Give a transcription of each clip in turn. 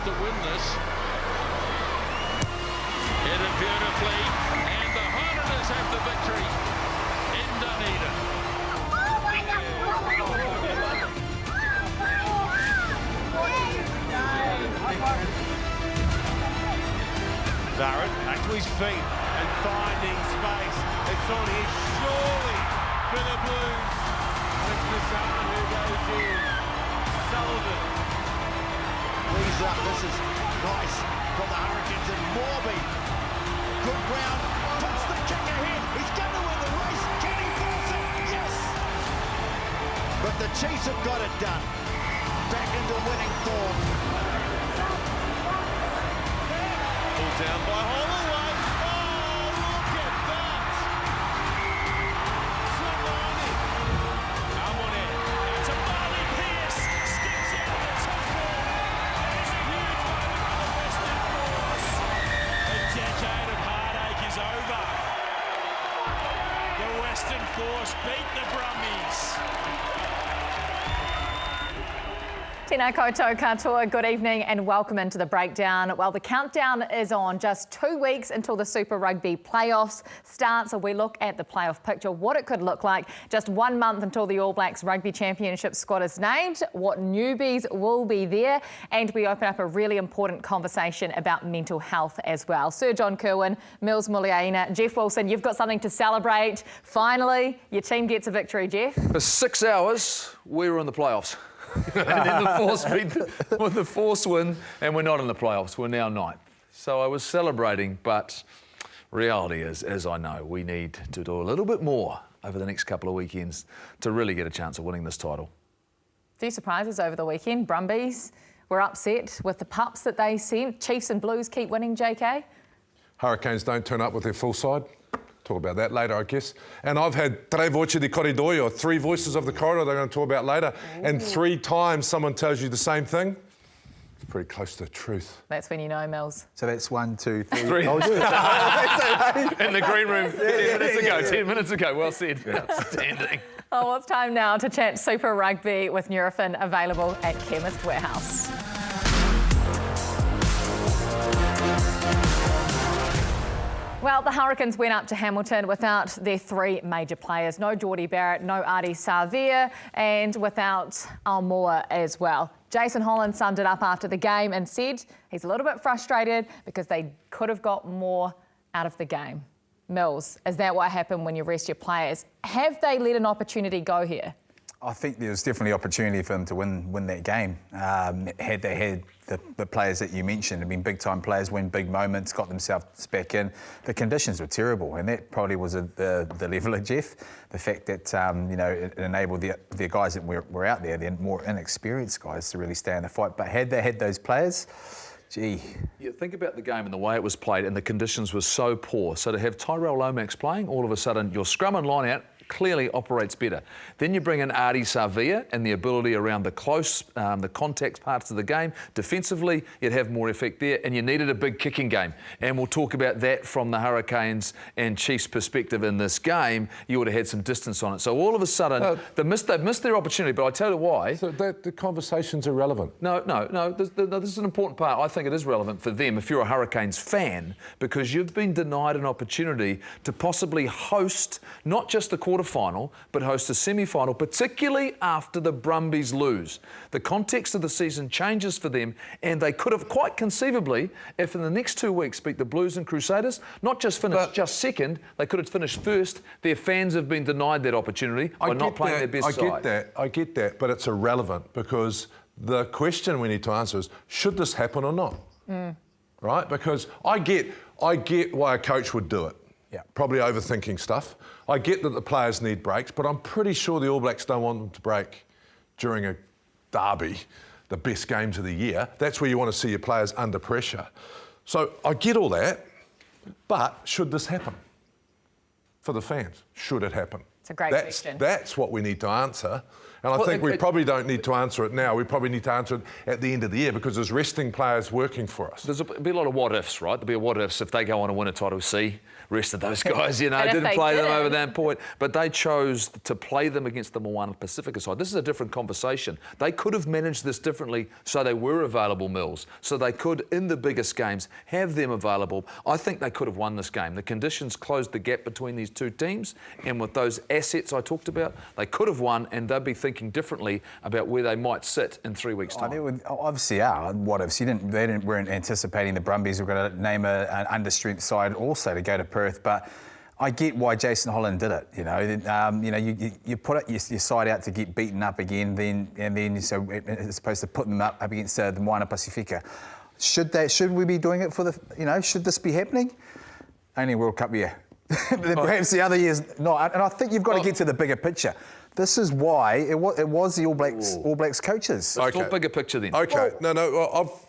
to win this. Hit it beautifully, and the Highlanders have the victory in Dunedin. Barrett back to his feet and finding space. It's on here, surely, for the Blues. It's Mazan who goes in. Sullivan. Leads up, this is nice from the Hurricanes and Morby. Good ground, puts the kick ahead. He's going to win the race. Can he force it? Yes! But the Chiefs have got it done. Back into winning form. Pulled down by Holloway. Oh, look at that! Savani. Come on in. It's a Barley Pierce. Skips out of the top corner. There's a huge moment for the Western Force. A decade of heartache is over. The Western Force beat the Brumbies. Tēnā koutou katoa, good evening and welcome into the breakdown. Well, the countdown is on, just 2 weeks until the Super Rugby playoffs start. So we look at the playoff picture, what it could look like. Just 1 month until the All Blacks Rugby Championship squad is named, what newbies will be there, and we open up a really important conversation about mental health as well. Sir John Kirwan, Mills Muliaina, Jeff Wilson, you've got something to celebrate. Finally, your team gets a victory, Jeff. For 6 hours, we were in the playoffs. And then the Force win, and we're not in the playoffs. We're now ninth. So I was celebrating, but reality is, as I know, we need to do a little bit more over the next couple of weekends to really get a chance of winning this title. A few surprises over the weekend. Brumbies were upset with the pups that they sent. Chiefs and Blues keep winning, JK. Hurricanes don't turn up with their full side. Talk about that later, I guess. And I've had tre voce di corridoio, 3 voices of the corridor they're going to talk about later. Ooh. And 3 times someone tells you the same thing. It's pretty close to the truth. That's when you know, Mills. So that's 1, 2, 3. 3. Oh, In the green room 10 minutes ago. Well said. Outstanding. Oh, it's time now to chat Super Rugby with Nurofen, available at Chemist Warehouse. Well, the Hurricanes went up to Hamilton without their 3 major players. No Geordie Barrett, no Ardie Savea, and without Almoa as well. Jason Holland summed it up after the game and said he's a little bit frustrated because they could have got more out of the game. Mills, is that what happened when you rest your players? Have they let an opportunity go here? I think there was definitely opportunity for them to win that game. Had they had the players that you mentioned, I mean, big-time players win big moments, got themselves back in. The conditions were terrible, and that probably was the leveller, Jeff. The fact that, you know, it enabled the guys that were out there, the more inexperienced guys, to really stay in the fight. But had they had those players, gee. Yeah, think about the game and the way it was played, and the conditions were so poor. So to have Tyrell Lomax playing, all of a sudden your scrum and line out clearly operates better. Then you bring in Ardie Savea and the ability around the close, the contact parts of the game. Defensively, you'd have more effect there, and you needed a big kicking game. And we'll talk about that from the Hurricanes and Chiefs' perspective in this game. You would have had some distance on it. So all of a sudden, they've missed their opportunity, but I tell you why. So the conversation's irrelevant. No, this is an important part. I think it is relevant for them if you're a Hurricanes fan, because you've been denied an opportunity to possibly host not just the quarterfinal, but host a semi-final, particularly after the Brumbies lose. The context of the season changes for them, and they could have quite conceivably, if in the next 2 weeks beat the Blues and Crusaders, not just finished just second, they could have finished first. Their fans have been denied that opportunity by not playing their best side. I get that, but it's irrelevant because the question we need to answer is, should this happen or not? Right? Because I get why a coach would do it. Yeah. Probably overthinking stuff. I get that the players need breaks, but I'm pretty sure the All Blacks don't want them to break during a derby, the best games of the year. That's where you want to see your players under pressure. So I get all that, but should this happen? For the fans, should it happen? It's a great question. That's what we need to answer. And I think we probably don't need to answer it now. We probably need to answer it at the end of the year because there's resting players working for us. There'll be a lot of what-ifs, right? There'll be a what-ifs if they go on and win a Title C. Rest of those guys, you know, didn't play them over that point. But they chose to play them against the Moana Pasifika side. This is a different conversation. They could have managed this differently so they were available, Mills. So they could, in the biggest games, have them available. I think they could have won this game. The conditions closed the gap between these two teams. And with those assets I talked about, they could have won and they'd be thinking differently about where they might sit in 3 weeks' time. They obviously are what-ifs. They weren't anticipating the Brumbies were going to name an under-strength side also to go to Perth, but I get why Jason Holland did it. You know, you put your side out to get beaten up again, so as opposed to putting them up against the Moana Pasifika. Should we be doing it for should this be happening? Only World Cup year. Perhaps the other years not. And I think you've got to get to the bigger picture. This is why it was the All Blacks coaches. Let's talk bigger picture then. Okay.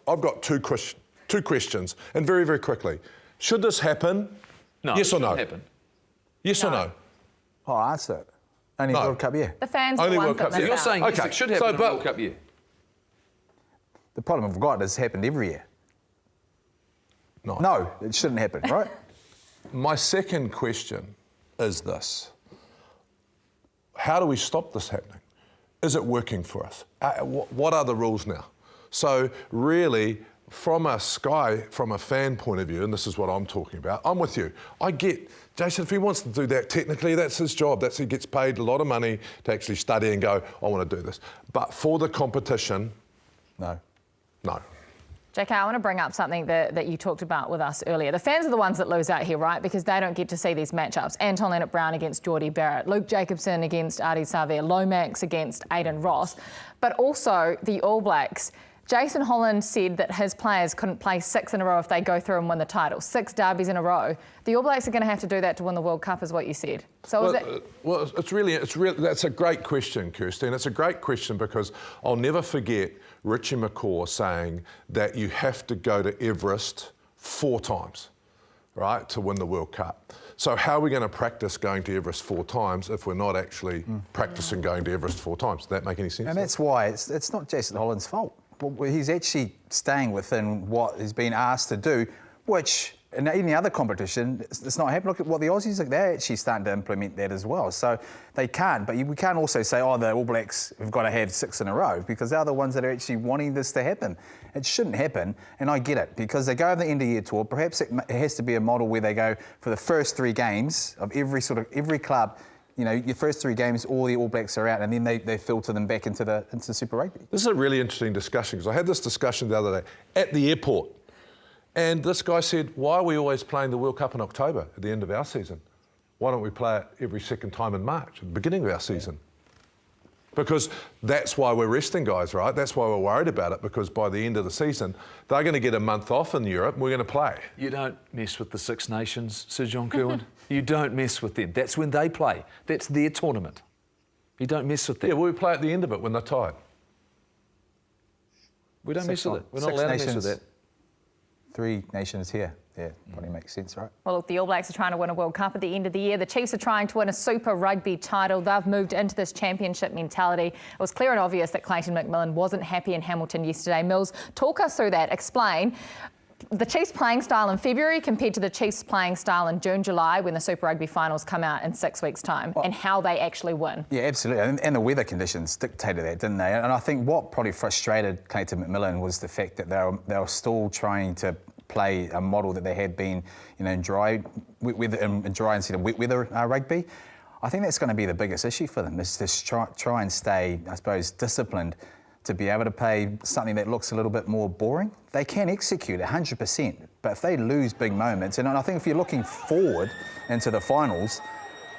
I've got two questions, and very, very quickly. Should this happen? No. Yes or no? Happen. Yes or no? I'll answer it. Only World Cup year. The fans Only are the World ones Cup that year. miss You're out. saying yes, it should happen in the World Cup year. The problem we've got is happened every year. No. No, it shouldn't happen, right? My second question is this. How do we stop this happening? Is it working for us? What are the rules now? So really, from a fan point of view, and this is what I'm talking about, I'm with you. I get, Jason, if he wants to do that, technically that's his job. He gets paid a lot of money to actually study and go, I want to do this. But for the competition, No. no. JK, I want to bring up something that you talked about with us earlier. The fans are the ones that lose out here, right? Because they don't get to see these matchups. Anton Leonard-Brown against Geordie Barrett, Luke Jacobson against Ardie Savea, Lomax against Aidan Ross. But also the All Blacks. Jason Holland said that his players couldn't play 6 in a row if they go through and win the title. 6 derbies in a row. The All Blacks are going to have to do that to win the World Cup, is what you said. So it's really that's a great question, Kirsty, and it's a great question because I'll never forget Richie McCaw saying that you have to go to Everest 4 times, right, to win the World Cup. So how are we going to practice going to Everest 4 times if we're not actually practicing going to Everest 4 times? Does that make any sense? And that's why it's not Jason Holland's fault. Well, he's actually staying within what he's been asked to do, which in any other competition, it's not happening. Look at what the Aussies are. They're actually starting to implement that as well. So they can't. But we can't also say, the All Blacks have got to have 6 in a row because they're the ones that are actually wanting this to happen. It shouldn't happen, and I get it, because they go over the end-of-year tour. Perhaps it has to be a model where they go for the first 3 games of every club. You know, your first 3 games, all the All Blacks are out, and then they filter them back into Super Rugby. This is a really interesting discussion because I had this discussion the other day at the airport. And this guy said, why are we always playing the World Cup in October at the end of our season? Why don't we play it every second time in March, at the beginning of our season? Because that's why we're resting guys, right? That's why we're worried about it, because by the end of the season, they're going to get a month off in Europe and we're going to play. You don't mess with the Six Nations, Sir John Kirwan. You don't mess with them. That's when they play. That's their tournament. You don't mess with them. Yeah, well, we play at the end of it when they're tired. We don't mess with it. We're not allowed to mess with that. 3 nations here. Yeah, probably makes sense, right? Well, look, the All Blacks are trying to win a World Cup at the end of the year. The Chiefs are trying to win a Super Rugby title. They've moved into this championship mentality. It was clear and obvious that Clayton McMillan wasn't happy in Hamilton yesterday. Mills, talk us through that. Explain the Chiefs' playing style in February compared to the Chiefs' playing style in June, July, when the Super Rugby finals come out in 6 weeks' time, and how they actually win. Yeah, absolutely. And the weather conditions dictated that, didn't they? And I think what probably frustrated Clayton McMillan was the fact that they were still trying to play a model that they had been, in dry instead of wet weather rugby. I think that's going to be the biggest issue for them, is to try and stay, I suppose, disciplined to be able to play something that looks a little bit more boring. They can execute 100%, but if they lose big moments, and I think if you're looking forward into the finals,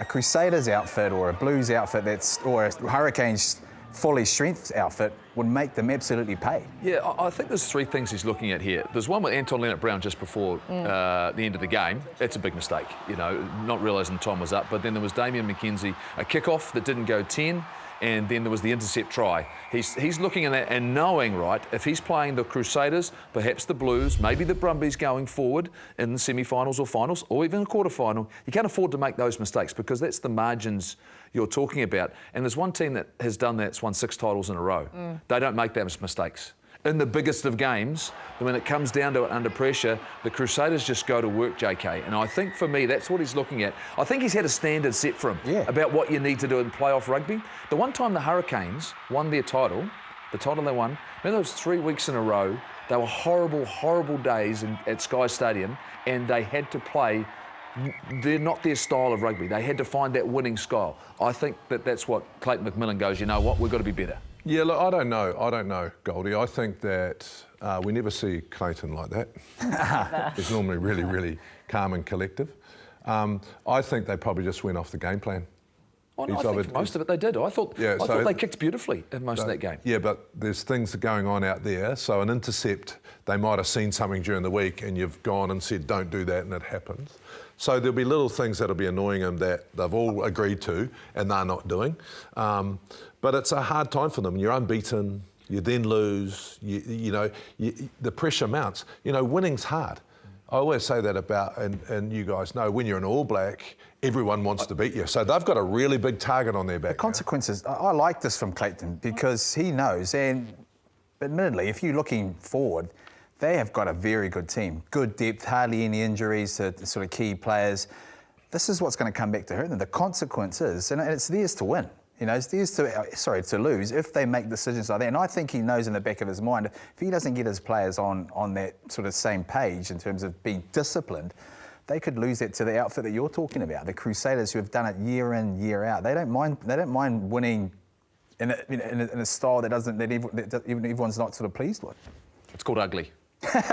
a Crusaders outfit or a Blues outfit or a Hurricanes fully strength outfit would make them absolutely pay. Yeah, I think there's 3 things he's looking at here. There's one with Anton Leonard-Brown just before the end of the game. That's a big mistake, not realising time was up. But then there was Damian McKenzie, a kick-off that didn't go 10, and then there was the intercept try. He's looking at that and knowing, right, if he's playing the Crusaders, perhaps the Blues, maybe the Brumbies going forward in the semi-finals or finals, or even a quarter-final, you can't afford to make those mistakes because that's the margins you're talking about. And there's one team that has done that, it's won 6 titles in a row. They don't make those mistakes. In the biggest of games, when it comes down to it under pressure, the Crusaders just go to work, JK. And I think for me, that's what he's looking at. I think he's had a standard set for him about what you need to do in playoff rugby. The one time the Hurricanes won their title, the title they won, remember those 3 weeks in a row, they were horrible, horrible days at Sky Stadium, and they had to play, they're not their style of rugby. They had to find that winning style. I think that's what Clayton McMillan goes, you know what, we've got to be better. Yeah, look, I don't know, Goldie. I think that we never see Clayton like that. He's normally really, really calm and collective. I think they probably just went off the game plan. Oh, no, I think most of it they did. I thought they kicked beautifully in most of that game. Yeah, but there's things going on out there. So an intercept, they might have seen something during the week and you've gone and said, don't do that, and it happens. So there'll be little things that'll be annoying them that they've all agreed to and they're not doing. But it's a hard time for them. You're unbeaten, you then lose, the pressure mounts. You know, winning's hard. I always say that about, and you guys know, when you're an All Black, everyone wants to beat you. So they've got a really big target on their back. The consequences, I like this from Clayton because he knows, and admittedly, if you're looking forward, they have got a very good team. Good depth, hardly any injuries to the sort of key players. This is what's going to come back to hurt them. The consequence is, and it's theirs to win. You know, it's theirs to lose if they make decisions like that. And I think he knows in the back of his mind, if he doesn't get his players on that sort of same page in terms of being disciplined, they could lose that to the outfit that you're talking about. The Crusaders, who have done it year in, year out. They don't mind winning in a style that everyone's not sort of pleased with. It's called ugly.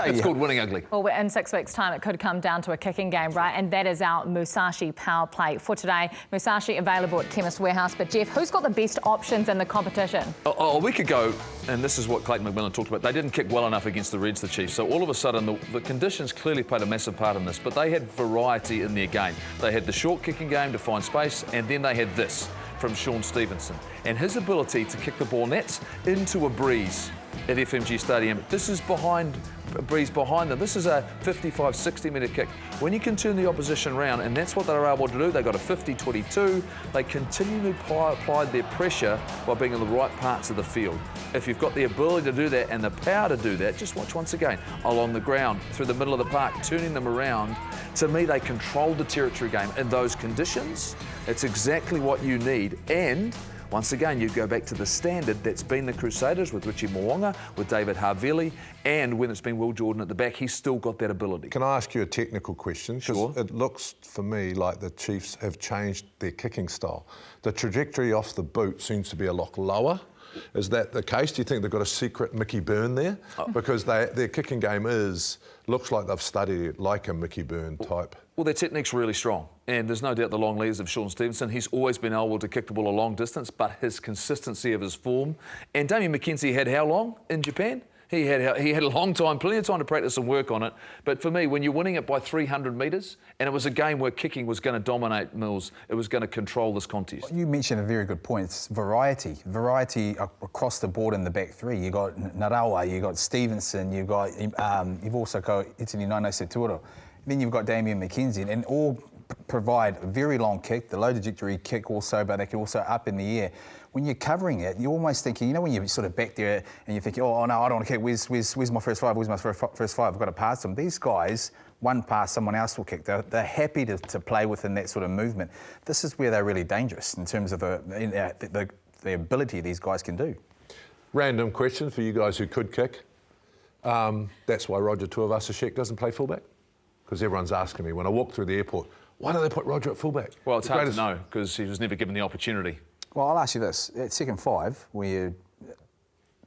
It's called winning ugly. Well, in 6 weeks' time, it could come down to a kicking game, right? And that is our Musashi power play for today. Musashi available at Chemist Warehouse. But, Jeff, who's got the best options in the competition? A week ago, and this is what Clayton McMillan talked about, they didn't kick well enough against the Reds, the Chiefs. So all of a sudden, the conditions clearly played a massive part in this. But they had variety in their game. They had the short kicking game to find space, and then they had this from Shaun Stevenson. And his ability to kick the ball nets into a breeze at FMG Stadium. This is a breeze behind them. This is a 55, 60-metre kick. When you can turn the opposition around, and that's what they were able to do, they got a 50-22. They continually applied their pressure by being in the right parts of the field. If you've got the ability to do that and the power to do that, just watch once again, along the ground, through the middle of the park, turning them around. To me, they controlled the territory game. In those conditions, it's exactly what you need. And once again, you go back to the standard that's been the Crusaders with Richie Moana, with David Havili, and when it's been Will Jordan at the back, he's still got that ability. Can I ask you a technical question? Sure. It looks for me like the Chiefs have changed their kicking style. The trajectory off the boot seems to be a lot lower. Is that the case? Do you think they've got a secret Mickey Byrne there? Because their kicking game looks like they've studied it like a Mickey Byrne type. Well, their technique's really strong, and there's no doubt the long legs of Shaun Stevenson. He's always been able to kick the ball a long distance, but his consistency of his form. And Damien McKenzie had how long in Japan? He had a long time, plenty of time to practice and work on it. But for me, when you're winning it by 300 metres, and it was a game where kicking was going to dominate Mills, it was going to control this contest. You mentioned a very good point. It's variety across the board in the back three. You got Narawa, you got Stevenson, you've also got Itini Nano Seturo. Then you've got Damien McKenzie, and all provide a very long kick, the low trajectory kick also, but they can also up in the air. When you're covering it, you're almost thinking, you know, when you're sort of back there and you're thinking, oh no, I don't want to kick, where's my first five, where's my first five, I've got to pass them. These guys, one pass, someone else will kick. They're happy to play within that sort of movement. This is where they're really dangerous in terms of the ability these guys can do. Random question for you guys who could kick. That's why Roger Tuivasa-Sheck doesn't play fullback. Because everyone's asking me when I walk through the airport, why don't they put Roger at fullback? Well, it's hard to know because he was never given the opportunity. Well, I'll ask you this. At second five, where you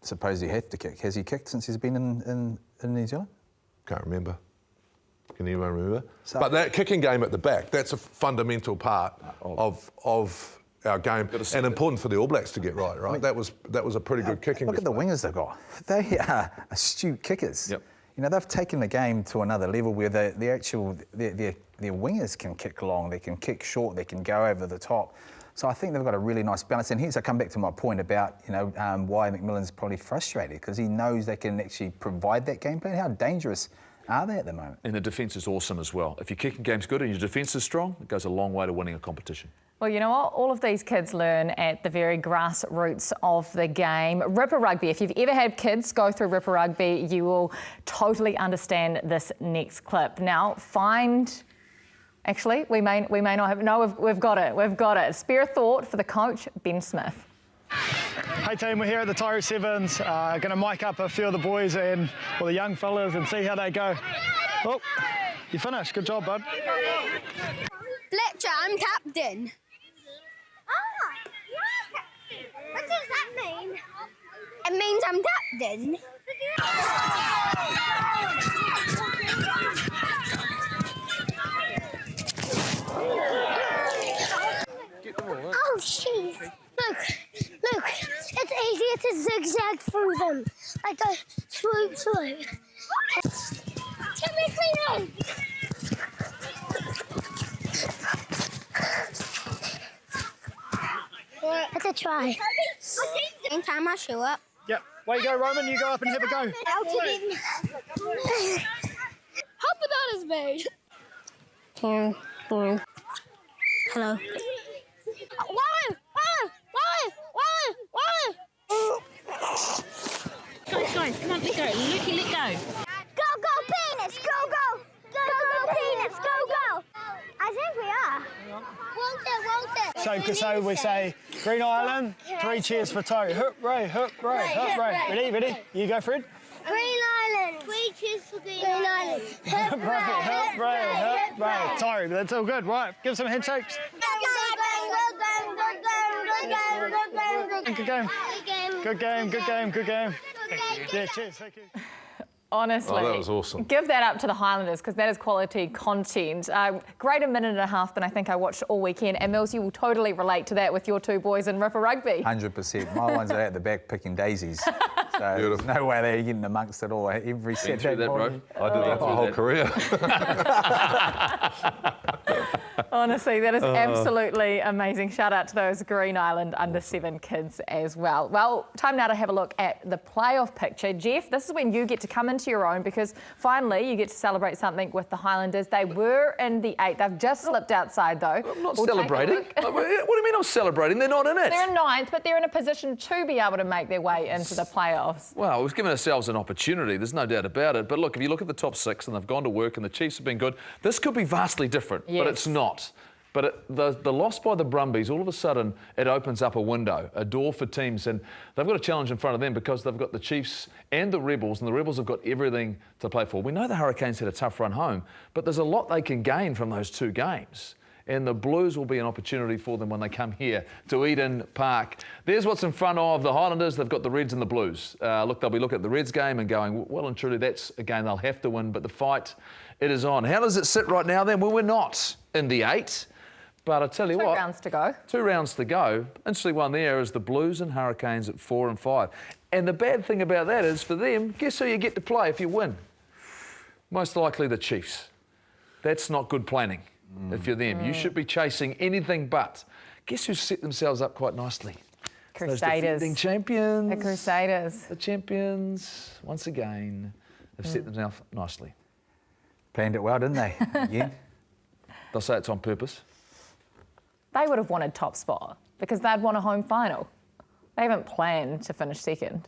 suppose you have to kick, has he kicked since he's been in New Zealand? Can't remember. Can anyone remember? So, but that kicking game at the back, that's a fundamental part of our game and important for the All Blacks to get right? I mean, that was a pretty good kicking. Look at the wingers they've got. They are astute kickers. Yep. You know, they've taken the game to another level where their wingers can kick long, they can kick short, they can go over the top. So I think they've got a really nice balance. And hence I come back to my point about, why McMillan's probably frustrated, because he knows they can actually provide that game plan. How dangerous are they at the moment? And the defence is awesome as well. If your kicking game's good and your defence is strong, it goes a long way to winning a competition. Well, you know what? All of these kids learn at the very grassroots of the game. Ripper Rugby, if you've ever had kids go through Ripper Rugby, you will totally understand this next clip. Now, actually, we may not have, no, we've got it. Spare a thought for the coach, Ben Smith. Hey team, we're here at the Tyree Sevens. Going to mic up a few of the boys and the young fellas and see how they go. Oh, you finished. Good job, bud. Fletcher, I'm captain. Oh, you're captain. What does that mean? It means I'm captain. Oh, jeez. Look, it's easier to zigzag through them. Like a swoop. Typically, no. It's a try. Anytime my shoe up. Yep. Way you go, Roman. You go up and have a go. How bananas made? Hello. Guys, come on, let go. Let go. Go, penis! Go, penis! Go! I think we are. Won't it? So we say, Green Island, 3 cheers for Toe. Hooray. Ready? You go, Fred. Green Island. 3 cheers for Green Island. Hooray. Tyree, that's all good. Right, give some handshakes. Good game. Yeah, cheers. Thank you. Honestly, that was awesome. Give that up to the Highlanders, because that is quality content. Greater minute and a half than I think I watched all weekend. And Mills, you will totally relate to that with your 2 boys in Ripper Rugby. 100%. My ones are at the back picking daisies. So there's no way they're getting amongst it all. Every Saturday morning. I did that my whole career. Honestly, that is absolutely amazing. Shout out to those Green Island under-7 kids as well. Well, time now to have a look at the playoff picture. Jeff, this is when you get to come into your own, because finally you get to celebrate something with the Highlanders. They were in the 8th. They've just slipped outside, though. I'm not celebrating. What do you mean I'm celebrating? They're not in it. They're in 9th, but they're in a position to be able to make their way into the playoffs. Well, we've given ourselves an opportunity. There's no doubt about it. But look, if you look at the top 6 and they've gone to work and the Chiefs have been good, this could be vastly different, but it's not. But the loss by the Brumbies, all of a sudden, it opens up a window, a door for teams. And they've got a challenge in front of them because they've got the Chiefs and the Rebels have got everything to play for. We know the Hurricanes had a tough run home, but there's a lot they can gain from those 2 games. And the Blues will be an opportunity for them when they come here to Eden Park. There's what's in front of the Highlanders. They've got the Reds and the Blues. They'll be looking at the Reds game and going, well and truly, that's a game they'll have to win. But the fight, it is on. How does it sit right now then? Well, we're not in the 8. But I tell you what, 2 rounds to go. 2 rounds to go. Instantly one there is the Blues and Hurricanes at 4 and 5. And the bad thing about that is for them, guess who you get to play if you win? Most likely the Chiefs. That's not good planning if you're them. You should be chasing anything but. Guess who's set themselves up quite nicely? Crusaders. Those defending champions. The Crusaders. The champions, once again, have set themselves up nicely. Planned it well, didn't they? Yeah. They'll say it's on purpose. They would have wanted top spot because they'd won a home final. They haven't planned to finish 2nd.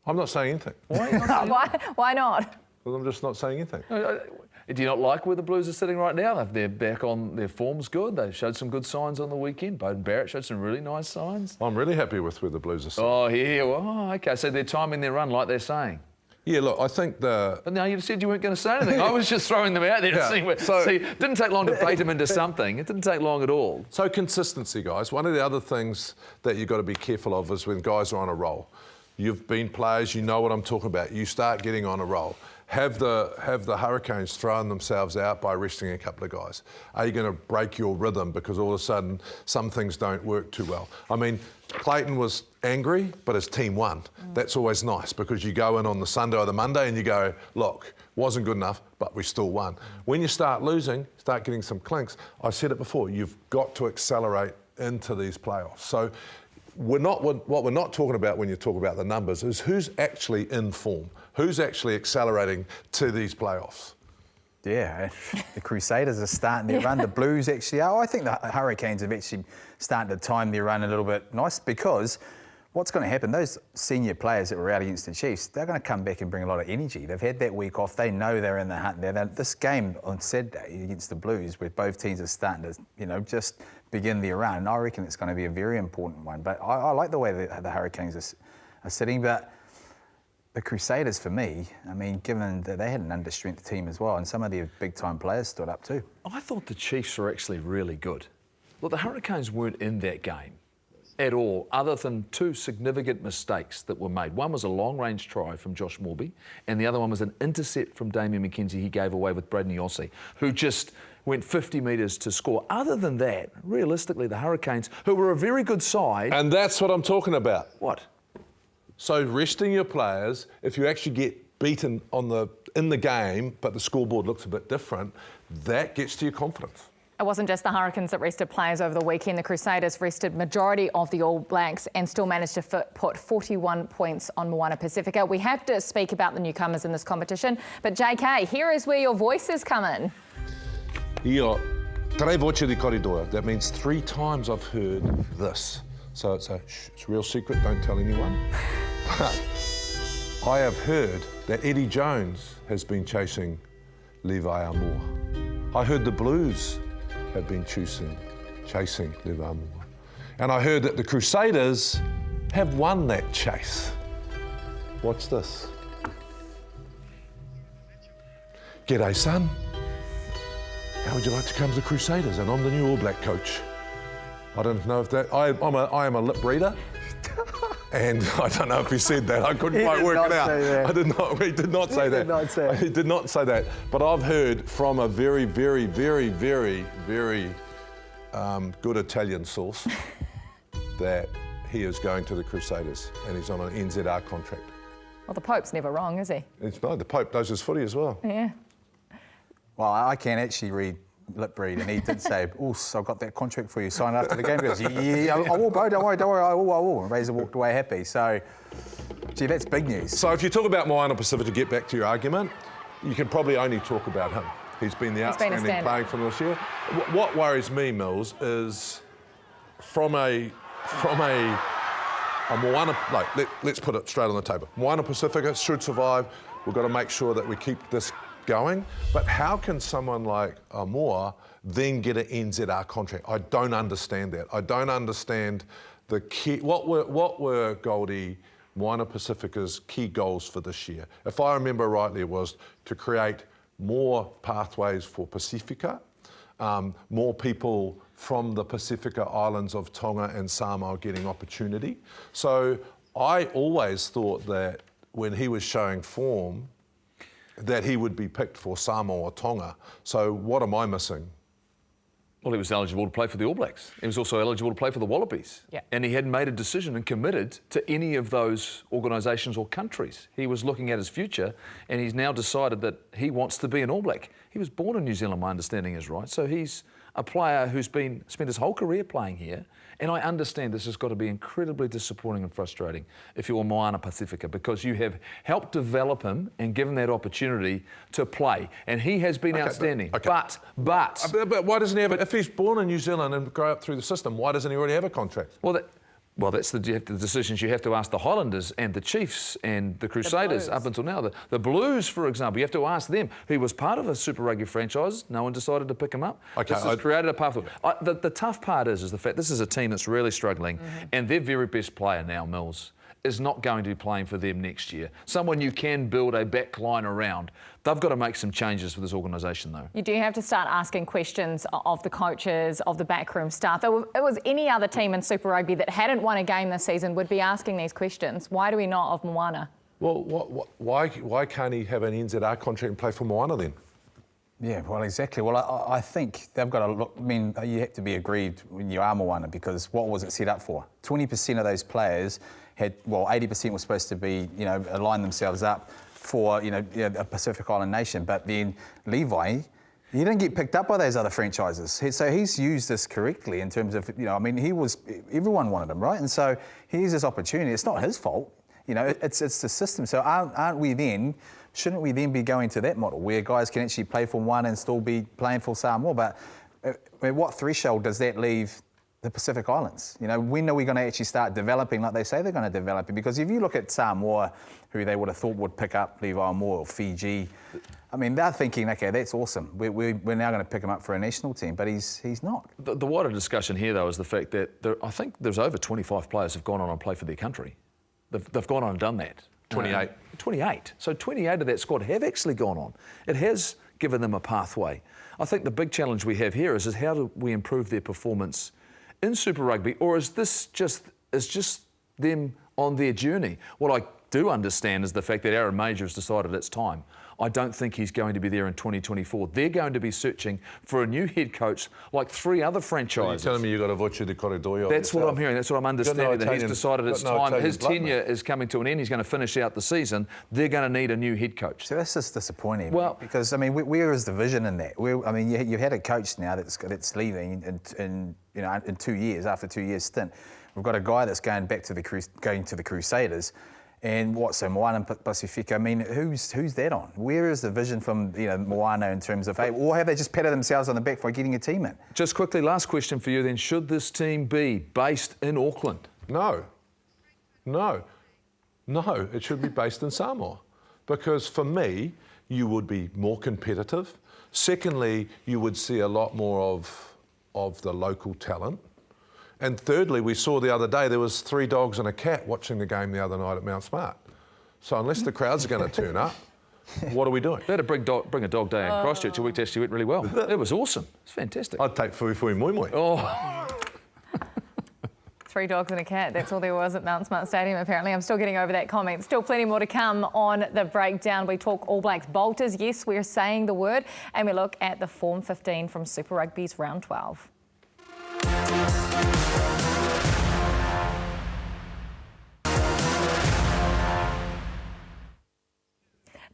I'm not saying anything. Why not? Well, I'm just not saying anything. Do you not like where the Blues are sitting right now? They're back on, their form's good. They showed some good signs on the weekend. Bowden Barrett showed some really nice signs. I'm really happy with where the Blues are sitting. Oh, yeah. Well, okay. So they're timing their run like they're saying. Yeah, look, I think But now you said you weren't going to say anything. I was just throwing them out there to see where... See, it didn't take long to bait them into something. It didn't take long at all. So consistency, guys. One of the other things that you've got to be careful of is when guys are on a roll. You've been players, you know what I'm talking about. You start getting on a roll. Have the Hurricanes thrown themselves out by resting a couple of guys? Are you going to break your rhythm because all of a sudden some things don't work too well? I mean, Clayton was angry, but his team won. That's always nice because you go in on the Sunday or the Monday and you go, look, wasn't good enough, but we still won. When you start losing, start getting some clinks, I said it before, you've got to accelerate into these playoffs. So what we're not talking about when you talk about the numbers is who's actually in form, who's actually accelerating to these playoffs. Yeah, the Crusaders are starting their run. The Blues actually are. I think the Hurricanes have actually started to time their run a little bit nice because what's going to happen, those senior players that were out against the Chiefs, they're going to come back and bring a lot of energy. They've had that week off. They know they're in the hunt. This game on Saturday against the Blues, where both teams are starting to, just begin their run, I reckon it's going to be a very important one. But I like the way the Hurricanes are sitting. But the Crusaders, for me, I mean, given that they had an understrength team as well, and some of their big-time players stood up too. I thought the Chiefs were actually really good. Look, the Hurricanes weren't in that game at all, other than two significant mistakes that were made. One was a long-range try from Josh Morby, and the other one was an intercept from Damien McKenzie he gave away with Braden Yossi, who just went 50 metres to score. Other than that, realistically, the Hurricanes, who were a very good side... And that's what I'm talking about. What? So resting your players, if you actually get beaten in the game, but the scoreboard looks a bit different, that gets to your confidence. It wasn't just the Hurricanes that rested players over the weekend. The Crusaders rested majority of the All Blacks and still managed to put 41 points on Moana Pasifika. We have to speak about the newcomers in this competition, but JK, here is where your voices come in. Io, tre voci di corridore. That means 3 times I've heard this. So it's a real secret, don't tell anyone. But I have heard that Eddie Jones has been chasing Levi Amour. I heard the Blues have been chasing Levi Amour. And I heard that the Crusaders have won that chase. Watch this. G'day, son. How would you like to come to the Crusaders? And I'm the new All Black coach. I don't know if that... I am a lip reader. And I don't know if he said that. I couldn't quite work it out. I did not. He did not say that. He did not say that. But I've heard from a very, very, very, very, very good Italian source that he is going to the Crusaders and he's on an NZR contract. Well, the Pope's never wrong, is he? No, the Pope knows his footy as well. Yeah. Well, I can actually lip read, and he did say, "Oh, I've got that contract for you. Sign after the game." He goes, "Yeah, I will, bro. Don't worry, I will." And Razor walked away happy. So, gee, that's big news. So, if you talk about Moana Pasifika, to get back to your argument, you can probably only talk about him. He's been the outstanding playing from this year. What worries me, Mills, is from a Moana. Like, let's put it straight on the table. Moana Pasifika should survive. We've got to make sure that we keep this going, but how can someone like Amour then get an NZR contract? I don't understand that. I don't understand the key. What were Goldie Moana Pasifika's key goals for this year? If I remember rightly, it was to create more pathways for Pasifika, more people from the Pasifika islands of Tonga and Samoa getting opportunity. So I always thought that when he was showing form, that he would be picked for Samoa or Tonga. So what am I missing? Well, he was eligible to play for the All Blacks. He was also eligible to play for the Wallabies. Yeah. And he hadn't made a decision and committed to any of those organisations or countries. He was looking at his future, and he's now decided that he wants to be an All Black. He was born in New Zealand, my understanding is right. So he's a player who's spent his whole career playing here. And I understand this has got to be incredibly disappointing and frustrating if you're Moana Pasifika, because you have helped develop him and given that opportunity to play. And he has been outstanding. But why doesn't he have it? If he's born in New Zealand and grow up through the system, why doesn't he already have a contract? Well, that's the decisions you have to ask the Highlanders and the Chiefs and the Crusaders up until now. The Blues, for example, you have to ask them. He was part of a Super Rugby franchise. No one decided to pick him up. Okay, this has created a pathway. The tough part is the fact this is a team that's really struggling, and their very best player now, Mills, is not going to be playing for them next year. Someone you can build a back line around. They've got to make some changes with this organisation, though. You do have to start asking questions of the coaches, of the backroom staff. It was any other team in Super Rugby that hadn't won a game this season would be asking these questions. Why do we not of Moana? Well, why can't he have an NZR contract and play for Moana then? Yeah, well, exactly. Well, I think they've got to look. I mean, you have to be aggrieved when you are Moana, because what was it set up for? 20% of those players had, well, 80% was supposed to be, align themselves up for, a Pacific Island nation. But then Levi, he didn't get picked up by those other franchises. So he's used this correctly in terms of, everyone wanted him, right? And so here's this opportunity. It's not his fault. It's the system. So shouldn't we then be going to that model where guys can actually play for one and still be playing for Samoa? But what threshold does that leave the Pacific Islands? When are we going to actually start developing like they say they're going to develop it? Because if you look at Samoa, who they would have thought would pick up Levi Moore, or Fiji, I mean, they're thinking, okay, that's awesome. We're now going to pick him up for a national team, but he's not. The wider discussion here, though, is the fact that I think there's over 25 players who've gone on and played for their country. They've gone on and done that. 28. 28. So 28 of that squad have actually gone on. It has given them a pathway. I think the big challenge we have here is how do we improve their performance in Super Rugby, or is this just them on their journey? What I do understand is the fact that Aaron Major has decided it's time. I don't think he's going to be there in 2024. They're going to be searching for a new head coach like 3 other franchises. So you're telling me you've got a voce de corridoio? That's what I'm hearing. That's what I'm understanding, that he's decided it's time. His tenure mate. is coming to an end. He's going to finish out the season. They're going to need a new head coach. So that's just disappointing. Well, because, where is the vision in that? You've had a coach now that's leaving in 2 years, after 2 years stint. We've got a guy that's going to the Crusaders. And so Moana Pasifika, who's that on? Where is the vision from Moana in terms of, or have they just patted themselves on the back for getting a team in? Just quickly, last question for you then. Should this team be based in Auckland? No, it should be based in Samoa. Because for me, you would be more competitive. Secondly, you would see a lot more of the local talent. And thirdly, we saw the other day there was 3 dogs and a cat watching the game the other night at Mount Smart. So unless the crowds are going to turn up, what are we doing? They had to bring a dog day in Christchurch. It actually went really well. It was awesome. It's fantastic. I'd take Fui Fui Mui Mui. Oh. 3 dogs and a cat. That's all there was at Mount Smart Stadium, apparently. I'm still getting over that comment. Still plenty more to come on the breakdown. We talk All Blacks bolters. Yes, we're saying the word. And we look at the Form 15 from Super Rugby's Round 12.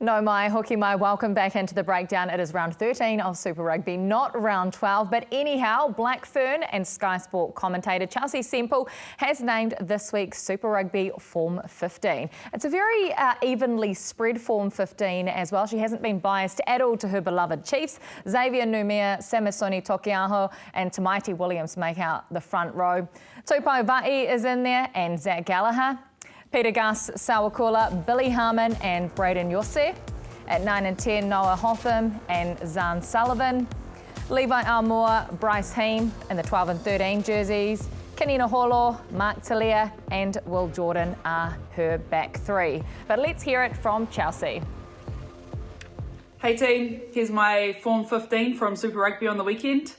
No mai, hoki mai, welcome back into the breakdown. It is round 13 of Super Rugby, not round 12. But anyhow, Black Fern and Sky Sport commentator Chelsea Semple has named this week's Super Rugby Form 15. It's a very evenly spread Form 15 as well. She hasn't been biased at all to her beloved Chiefs. Xavier Numia, Samasoni Tokiaho and Tamaiti Williams make out the front row. Tupai Va'i is in there and Zach Gallagher. Peter Gus, Sawakula, Billy Harmon and Braden Yosse. At 9 and 10, Noah Hotham and Zan Sullivan. Levi Armour, Bryce Heem in the 12 and 13 jerseys. Kanina Holo, Mark Talia and Will Jordan are her back 3. But let's hear it from Chelsea. Hey team, here's my Form 15 from Super Rugby on the weekend.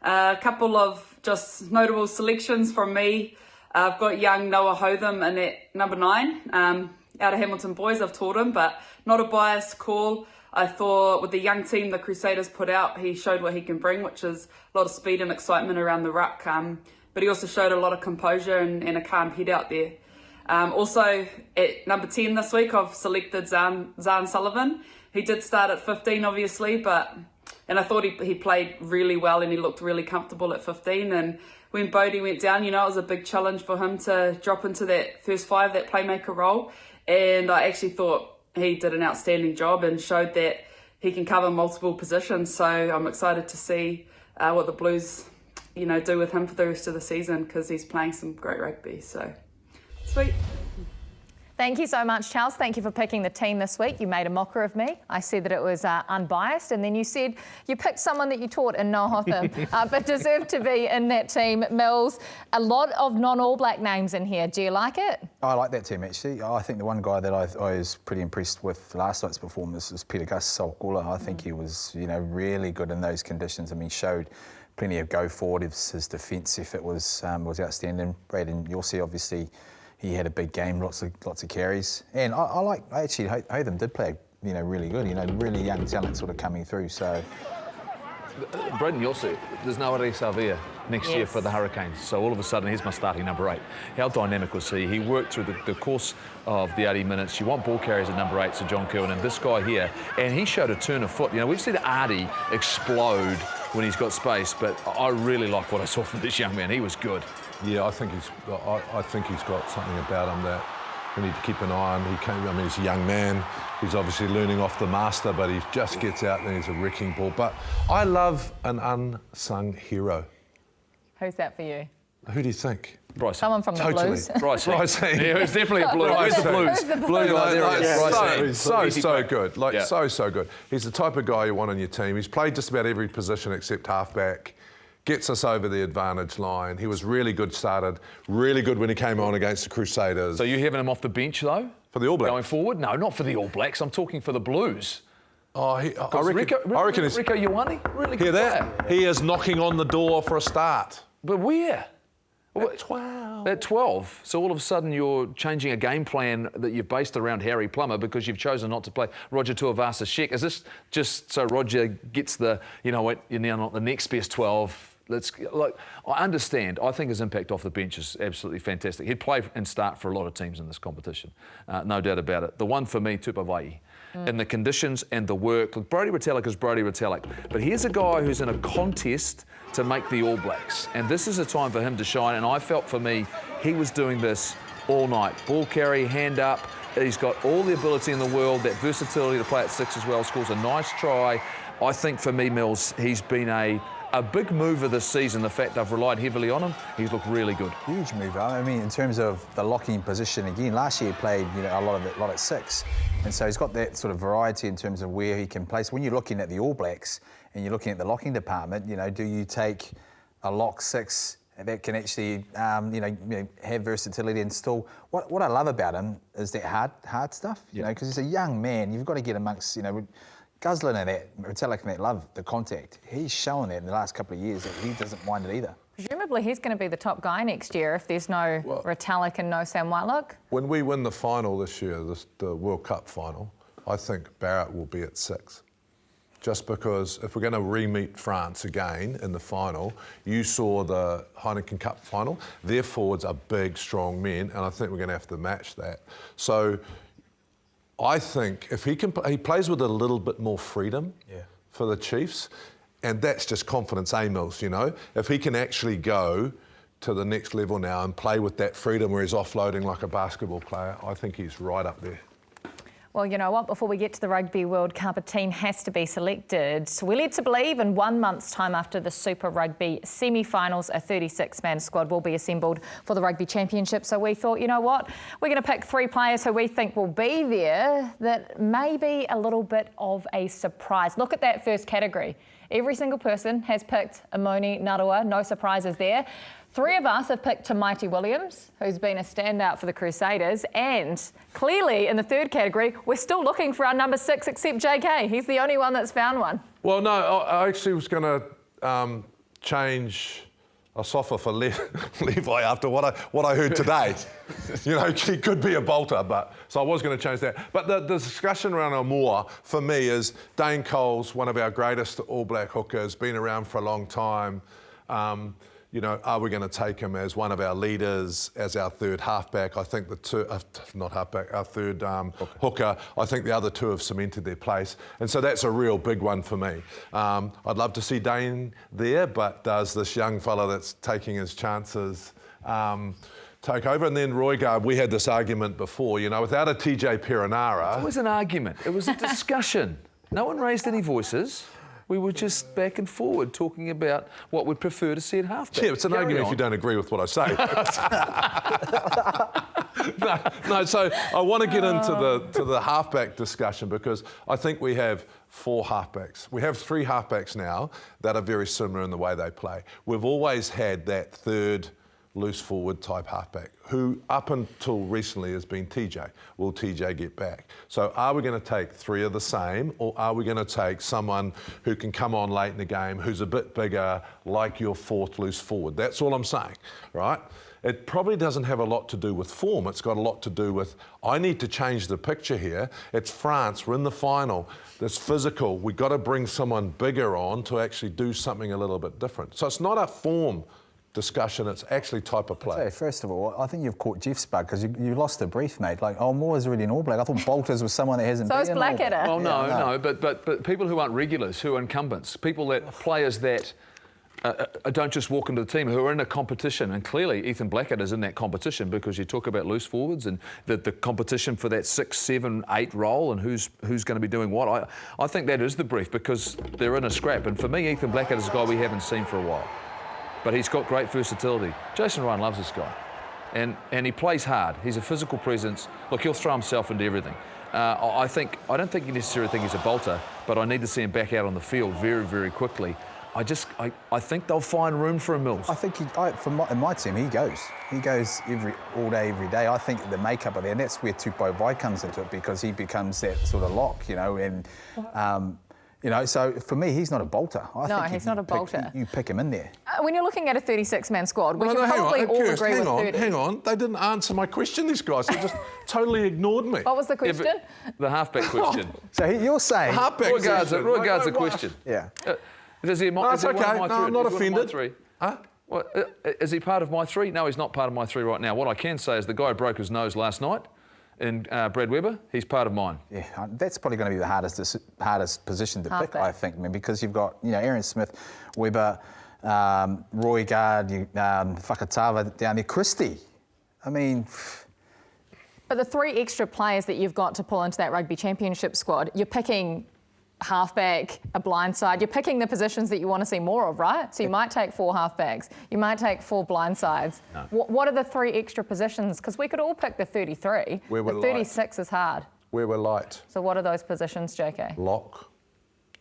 A couple of just notable selections from me. I've got young Noah Hotham in at number 9. Out of Hamilton Boys, I've taught him, but not a biased call. I thought with the young team the Crusaders put out, he showed what he can bring, which is a lot of speed and excitement around the ruck. But he also showed a lot of composure and a calm head out there. Also, at number 10 this week, I've selected Zan Sullivan. He did start at 15, obviously, and I thought he played really well and he looked really comfortable at 15. And when Bodie went down, it was a big challenge for him to drop into that first 5, that playmaker role. And I actually thought he did an outstanding job and showed that he can cover multiple positions. So I'm excited to see what the Blues, do with him for the rest of the season, because he's playing some great rugby. So, sweet. Thank you so much, Charles. Thank you for picking the team this week. You made a mocker of me. I said that it was unbiased, and then you said you picked someone that you taught in Noa Hotham, but deserved to be in that team. Mills, a lot of non-All Black names in here. Do you like it? I like that team, actually. I think the one guy that I was pretty impressed with last night's performance was Peter Gus-Solkula. I think he was, really good in those conditions. I mean, showed plenty of go forward. His defence effort was outstanding. Braden Yorsey, obviously, he had a big game, lots of carries, and I actually Hotham did play, really good. Really young talent sort of coming through. So, Braden Yorsey, there's no Ari Savia next year for the Hurricanes, so all of a sudden here's my starting number 8. How dynamic was he? He worked through the course of the 80 minutes. You want ball carriers at number 8, so John Kirwan, and this guy here, and he showed a turn of foot. We've seen Artie explode when he's got space, but I really like what I saw from this young man. He was good. Yeah, I think he's got something about him that we need to keep an eye on. He's a young man. He's obviously learning off the master, but he just gets out and he's a wrecking ball. But I love an unsung hero. Who's that for you? Who do you think? Bryson. Someone from the Blues. Bryson. Bryson. Yeah, it's definitely a blue. Where's the Blues? Who's the Blue guy there. So good. So good. He's the type of guy you want on your team. He's played just about every position except halfback. Gets us over the advantage line. He was really good started, really good when he came on against the Crusaders. So you having him off the bench, though? For the All Blacks? Going forward? No, not for the All Blacks. I'm talking for the Blues. I reckon he's... Rico Ioane, really good player. He is knocking on the door for a start. But where? At 12. At 12. So all of a sudden you're changing a game plan that you've based around Harry Plummer because you've chosen not to play Roger Tuivasa-Sheck. Is this just so Roger gets the, you're now not the next best 12? I understand. I think his impact off the bench is absolutely fantastic. He'd play and start for a lot of teams in this competition, no doubt about it. The one for me, Tupavai, in the conditions and the work. Look, Brodie Retallick is Brodie Retallick, but here's a guy who's in a contest to make the All Blacks, and this is a time for him to shine. And I felt for me, he was doing this all night. Ball carry, hand up. He's got all the ability in the world, that versatility to play at 6 as well. Scores a nice try. I think for me, Mills, he's been a big mover this season. The fact I've relied heavily on him, he's looked really good. Huge mover. I mean, in terms of the locking position again, last year he played a lot at 6, and so he's got that sort of variety in terms of where he can play. So when you're looking at the All Blacks and you're looking at the locking department, do you take a lock 6 that can actually have versatility and still? What I love about him is that hard stuff. Because he's a young man. You've got to get amongst Guslin and that, Retallick and that love the contact. He's shown that in the last couple of years that he doesn't mind it either. Presumably he's going to be the top guy next year if there's no Retallick and no Sam Whitelock. When we win the final this year, the World Cup final, I think Barrett will be at 6. Just because if we're going to re-meet France again in the final, you saw the Heineken Cup final, their forwards are big, strong men, and I think we're going to have to match that. So I think if he plays with a little bit more freedom for the Chiefs, and that's just confidence, Mills, If he can actually go to the next level now and play with that freedom where he's offloading like a basketball player, I think he's right up there. Well, you know what? Before we get to the Rugby World Cup, a team has to be selected. So we're led to believe in 1 month's time after the Super Rugby semi-finals, a 36-man squad will be assembled for the Rugby Championship. So we thought, you know what? We're going to pick 3 players who we think will be there that may be a little bit of a surprise. Look at that first category. Every single person has picked Amoni Narua. No surprises there. 3 of us have picked Tamaiti Williams, who's been a standout for the Crusaders, and clearly in the 3rd category, we're still looking for our number 6 except JK. He's the only one that's found one. Well, no, I actually was going to change Asafa for Levi after what I heard today. He could be a bolter, so I was going to change that. But the discussion around Amor, for me, is Dane Cole's one of our greatest All Black hookers, been around for a long time. Are we going to take him as one of our leaders, as our 3rd halfback? I think the 2, not halfback, our 3rd hooker. I think the other 2 have cemented their place. And so that's a real big one for me. I'd love to see Dane there, but does this young fella that's taking his chances take over? And then Roigard, we had this argument before, without a TJ Perenara. It was an argument. It was a discussion. No one raised any voices. We were just back and forward talking about what we'd prefer to see at halfback. Yeah, it's an argument if you don't agree with what I say. No, so I want to get into the halfback discussion because I think we have 4 halfbacks. We have 3 halfbacks now that are very similar in the way they play. We've always had that third loose forward type halfback who up until recently has been TJ. Will TJ get back? So are we going to take 3 of the same, or are we going to take someone who can come on late in the game who's a bit bigger, like your 4th loose forward? That's all I'm saying, right? It probably doesn't have a lot to do with form. It's got a lot to do with, I need to change the picture here. It's France, we're in the final. It's physical. We've got to bring someone bigger on to actually do something a little bit different. So it's not a form discussion, it's actually type of play. First of all, I think you've caught Jeff's bug because you lost the brief, mate. Like, Moore's already an All Black. I thought Bolters was someone that hasn't been So is Blackadder. Well, no, but people who aren't regulars, who are incumbents, players that don't just walk into the team, who are in a competition, and clearly Ethan Blackadder's in that competition because you talk about loose forwards and the competition for that 6, 7, 8 role and who's going to be doing what. I think that is the brief because they're in a scrap. And for me, Ethan Blackadder's a guy we haven't seen for a while. But he's got great versatility. Jason Ryan loves this guy. And he plays hard. He's a physical presence. Look, he'll throw himself into everything. I don't think you necessarily think he's a bolter, but I need to see him back out on the field very, very quickly. I think they'll find room for a Mills. I think in my team, he goes. He goes all day, every day. I think the makeup of there, and that's where Tupou Vai comes into it because he becomes that sort of lock, you know, and... so for me, he's not a bolter. He's not a bolter. You pick him in there. When you're looking at a 36-man squad, we can probably all agree with 30. Hang on. They didn't answer my question, these guys. They just totally ignored me. What was the question? The halfback question. So you're saying... Halfback question. Roy Guard's the question. Yeah. Is he no, it's okay. No, I'm not offended. Huh? Well, is he part of my 3? No, he's not part of my 3 right now. What I can say is the guy who broke his nose last night, and Brad Weber, he's part of mine. Yeah, that's probably going to be the hardest position to pick, I think, because you've got, Aaron Smith, Weber, Roy Guard, Whakatawa down there, Christie. I mean... But the 3 extra players that you've got to pull into that rugby championship squad, you're picking halfback, a blindside. You're picking the positions that you want to see more of, right? So you might take 4 halfbacks. You might take 4 blindsides. No. What are the 3 extra positions? Because we could all pick the 33. The 36 is hard. Where we're light. So what are those positions, JK? Lock,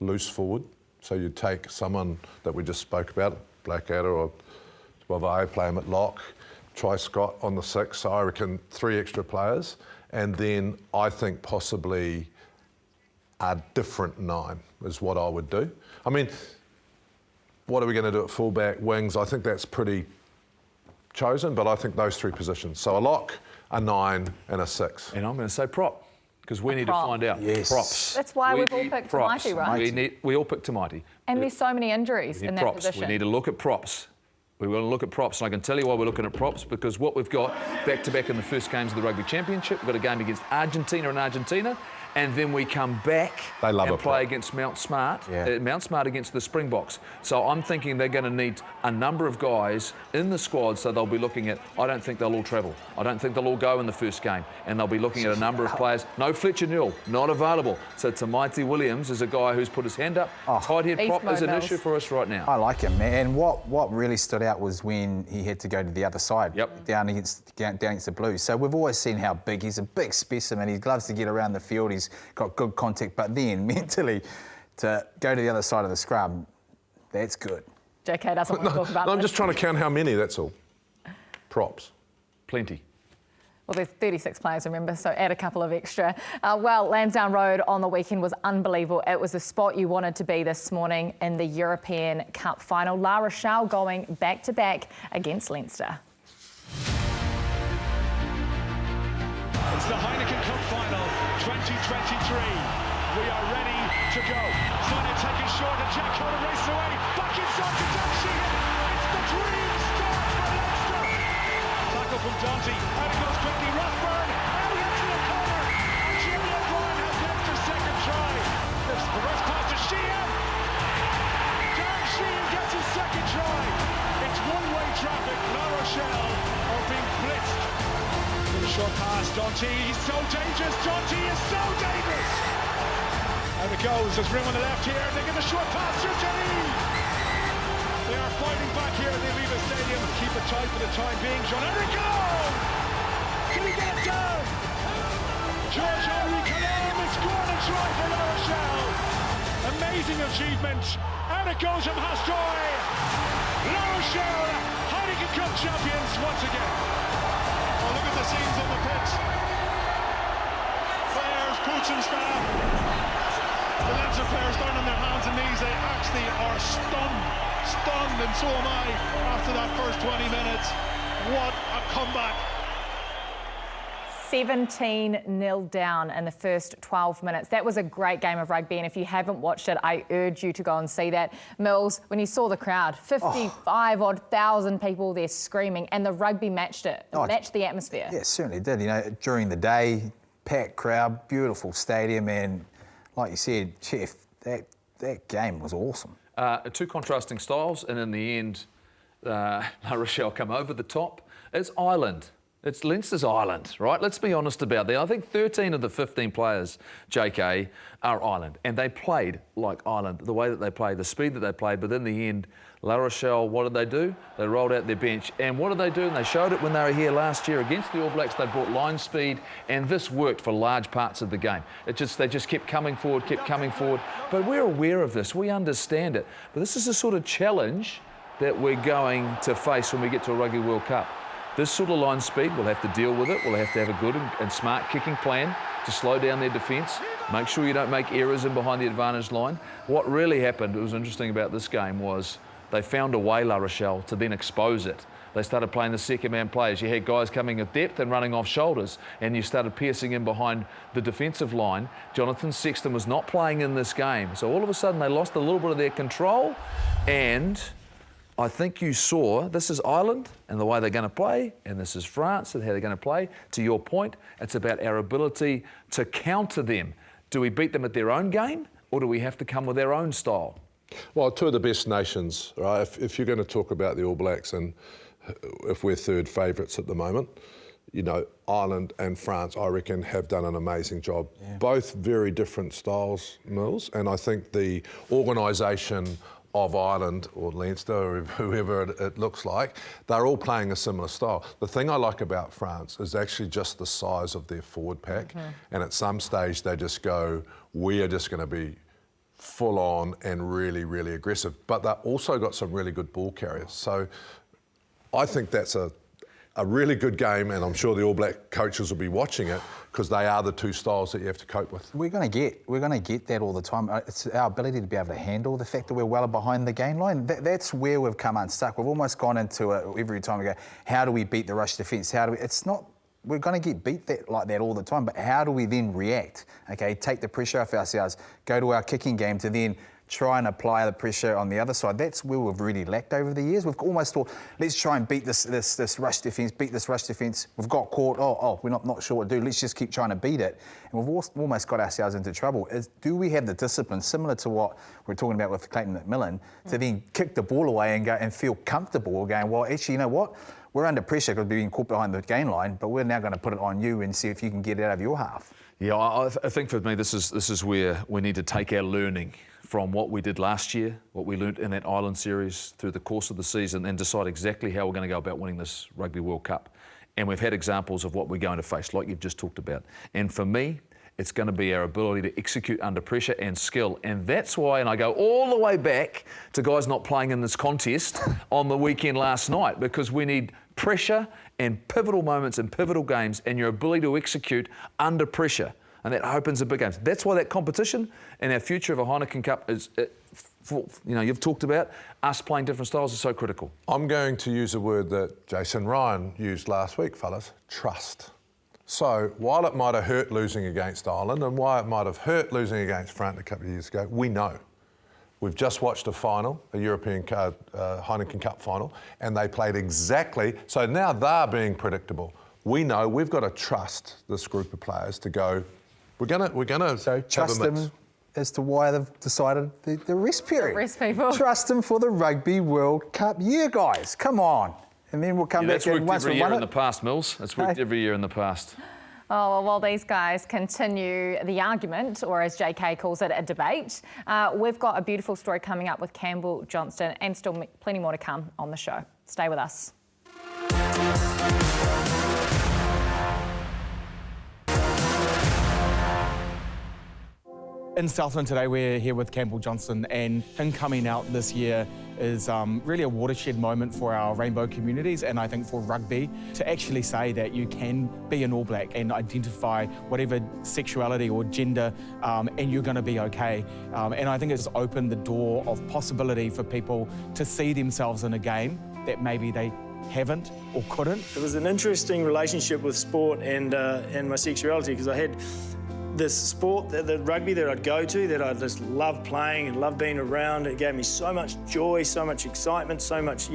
loose forward. So you take someone that we just spoke about, Blackadder or Wavai, play him at lock. Try Scott on the 6. So I reckon 3 extra players. And then I think possibly a different 9 is what I would do. I mean, what are we going to do at fullback, wings? I think that's pretty chosen, but I think those 3 positions. So a lock, a 9 and a 6. And I'm going to say prop, because we need to find out. Yes. Props. That's why we've all picked Tamaiti, right? We all picked Tamaiti. And there's so many injuries in that position. We need to look at props. We want to look at props, and I can tell you why we're looking at props, because what we've got back-to-back in the first games of the Rugby Championship, we've got a game against Argentina, and then we come back and play against Mount Smart, Mount Smart against the Springboks. So I'm thinking they're going to need a number of guys in the squad, so they'll be looking at, I don't think they'll all travel. I don't think they'll all go in the first game, and they'll be looking at a number of players. No Fletcher Newell, not available. So Tamaiti Williams is a guy who's put his hand up. Tight head prop is an issue for us right now. I like him, man. And what really stood out was when he had to go to the other side, down against the Blues. So we've always seen how big, he's a big specimen. He loves to get around the field. He's got good contact, but then mentally to go to the other side of the scrum, that's good. JK doesn't want to talk about I'm this. just trying to count how many, that's all. Props. Plenty. Well, there's 36 players, remember, so add a couple of extra. Well, Lansdowne Road on the weekend was unbelievable. It was the spot you wanted to be this morning in the European Cup final. La Rochelle going back-to-back against Leinster. It's the Heineken Cup final, 2023. We are ready to go. Sonia taking short and Jack Cole races away. Back inside to Dan Sheehan. It's the dream start for Leinster. Tackle from Dante. Out it goes quickly. Rothburn out into the corner. And Jimmy O'Brien has Leinster's second try. There's the reverse pass to Sheehan. Dan Sheehan gets his second try. It's one-way traffic. La Rochelle are being blitzed. Short pass, Dante, he's so dangerous, Dante is so dangerous! Out it goes, there's room on the left here, they get the short pass through Jenny! They are fighting back here at the Aviva Stadium, keep it tight for the time being, Jean-Eric, go! Can he get it down? Giorgio Ricanelli has scored a try for La Rochelle. Amazing achievement, and it goes from Hastoy. La Rochelle, Heineken Cup champions once again. Oh, look at the scenes on the pitch. Players, coaching staff, the Leinster players down on their hands and knees. They actually are stunned, and so am I after that first 20 minutes. What a comeback. 17-0 down in the first 12 minutes. That was a great game of rugby, and if you haven't watched it, I urge you to go and see that. Mills, when you saw the crowd, 55-odd thousand people there screaming, and the rugby matched it. It matched the atmosphere. Yeah, it certainly did. You know, during the day, packed crowd, beautiful stadium, and like you said, Chef, that game was awesome. Two contrasting styles, and in the end, La Rochelle come over the top. It's Ireland. It's Leinster's Ireland, right? Let's be honest about that. I think 13 of the 15 players, JK, are Ireland. And they played like Ireland, the way that they played, the speed that they played. But in the end, La Rochelle, what did they do? They rolled out their bench. And what did they do? And they showed it when they were here last year against the All Blacks. They brought line speed, and this worked for large parts of the game. They just kept coming forward. But we're aware of this. We understand it. But this is the sort of challenge that we're going to face when we get to a Rugby World Cup. This sort of line speed, we'll have to deal with it. We'll have to have a good and smart kicking plan to slow down their defence. Make sure you don't make errors in behind the advantage line. What really happened, it was interesting about this game, was they found a way, La Rochelle, to then expose it. They started playing the second-man players. You had guys coming at depth and running off shoulders, and you started piercing in behind the defensive line. Jonathan Sexton was not playing in this game. So all of a sudden, they lost a little bit of their control, and I think you saw, this is Ireland and the way they're going to play, and this is France and how they're going to play. To your point, it's about our ability to counter them. Do we beat them at their own game, or do we have to come with our own style? Well, two of the best nations, right? If you're going to talk about the All Blacks, and if we're third favourites at the moment, you know, Ireland and France, I reckon, have done an amazing job. Yeah. Both very different styles, Mills, and I think the organisation of Ireland or Leinster or whoever it looks like, they're all playing a similar style. The thing I like about France is actually just the size of their forward pack. And at some stage they just go, we are just going to be full on and really, really aggressive. But they've also got some really good ball carriers. So I think that's a really good game, and I'm sure the All Black coaches will be watching it because they are the two styles that you have to cope with. We're going to get that all the time. It's our ability to be able to handle the fact that we're well behind the game line. That's where we've come unstuck. We've almost gone into it every time we go, how do we beat the rush defence? It's not, we're going to get beat like that all the time, but how do we then react? Okay, take the pressure off ourselves, go to our kicking game to then try and apply the pressure on the other side. That's where we've really lacked over the years. We've almost thought, let's try and beat this rush defence, We've got caught, we're not sure what to do. Let's just keep trying to beat it. And we've almost got ourselves into trouble. Do we have the discipline, similar to what we're talking about with Clayton McMillan, to then kick the ball away and go and feel comfortable going, well, actually, you know what? We're under pressure because we're being caught behind the game line, but we're now going to put it on you and see if you can get it out of your half. Yeah, I think for me, this is where we need to take our learning from what we did last year, what we learnt in that Ireland series through the course of the season, and decide exactly how we're going to go about winning this Rugby World Cup. And we've had examples of what we're going to face, like you've just talked about. And for me, it's going to be our ability to execute under pressure and skill. And that's why, and I go all the way back to guys not playing in this contest on the weekend last night, because we need pressure and pivotal moments and pivotal games and your ability to execute under pressure. And that opens the big games. That's why that competition and our future of a Heineken Cup is, you've talked about, us playing different styles is so critical. I'm going to use a word that Jason Ryan used last week, fellas, trust. So while it might have hurt losing against Ireland and while it might have hurt losing against France a couple of years ago, we know. We've just watched a final, a European Heineken Cup final, and they played exactly, so now they're being predictable. We know we've got to trust this group of players to go, we're gonna so trust them as to why they've decided the rest period. The rest people. Trust them for the Rugby World Cup year, guys. Come on. And then we'll come back and once we've won it. That's worked every year in the past, Mills. That's worked every year in the past. Oh, well, while these guys continue the argument, or as JK calls it, a debate, we've got a beautiful story coming up with Campbell Johnstone and still plenty more to come on the show. Stay with us. In Southland today, we're here with Campbell Johnstone, and him coming out this year is really a watershed moment for our rainbow communities, and I think for rugby to actually say that you can be an All Black and identify whatever sexuality or gender, and you're going to be okay. And I think it's opened the door of possibility for people to see themselves in a game that maybe they haven't or couldn't. It was an interesting relationship with sport and my sexuality, because I had this sport, the rugby that I'd go to, that I just loved playing and loved being around. It gave me so much joy, so much excitement, so much,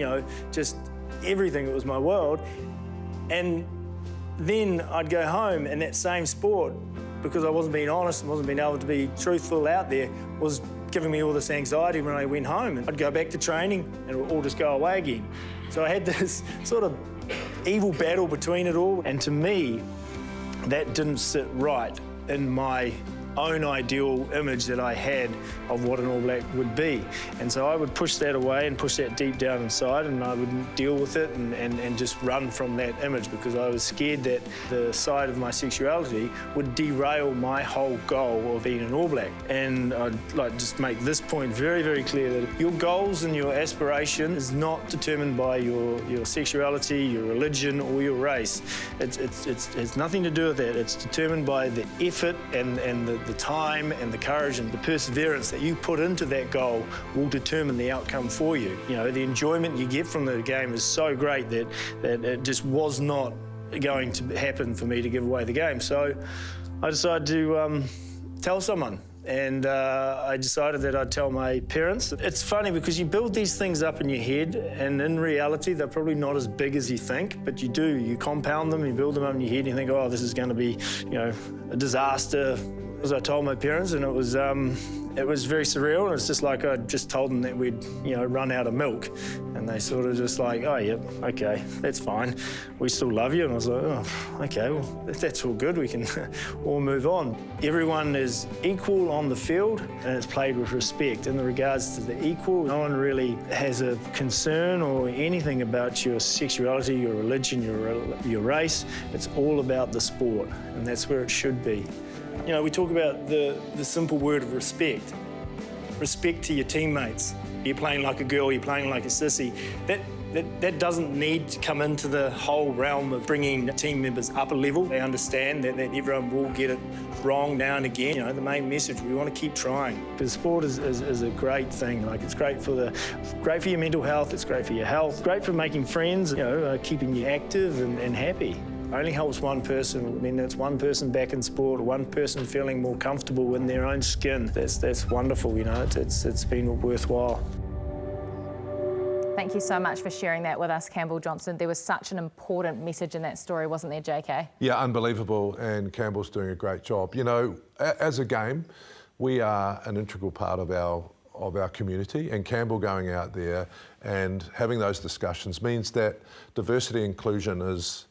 just everything. It was my world. And then I'd go home and that same sport, because I wasn't being honest and wasn't being able to be truthful out there, was giving me all this anxiety when I went home. And I'd go back to training and it would all just go away again. So I had this sort of evil battle between it all. And to me, that didn't sit right in my own ideal image that I had of what an All Black would be. And so I would push that away and push that deep down inside, and I would deal with it and just run from that image, because I was scared that the side of my sexuality would derail my whole goal of being an All Black. And I'd like to just make this point very, very clear, that your goals and your aspiration is not determined by your sexuality, your religion, or your race. It has nothing to do with that. It's determined by the effort and the time and the courage and the perseverance that you put into that goal will determine the outcome for you. The enjoyment you get from the game is so great that it just was not going to happen for me to give away the game. So I decided to tell someone. And I decided that I'd tell my parents. It's funny because you build these things up in your head, and in reality, they're probably not as big as you think, but you do. You compound them, you build them up in your head, and you think, oh, this is going to be, a disaster. As I told my parents, and it was very surreal, and it's just like I just told them that we'd, run out of milk. And they sort of just like, oh, yeah, okay, that's fine. We still love you. And I was like, oh, okay, well, if that's all good, we can all move on. Everyone is equal on the field, and it's played with respect. In regards to the equal, no one really has a concern or anything about your sexuality, your religion, your race. It's all about the sport, and that's where it should be. We talk about the simple word of respect. Respect to your teammates. You're playing like a girl, you're playing like a sissy. That doesn't need to come into the whole realm of bringing team members up a level. They understand that everyone will get it wrong now and again. The main message, we want to keep trying. Because sport is a great thing. Like, it's great for your mental health, it's great for your health, it's great for making friends, keeping you active and happy. Only helps one person. I mean, that's one person back in sport, one person feeling more comfortable in their own skin. That's wonderful, it's been worthwhile. Thank you so much for sharing that with us, Campbell Johnstone. There was such an important message in that story, wasn't there, JK? Yeah, unbelievable, and Campbell's doing a great job. As a game, we are an integral part of our community, and Campbell going out there and having those discussions means that diversity and inclusion is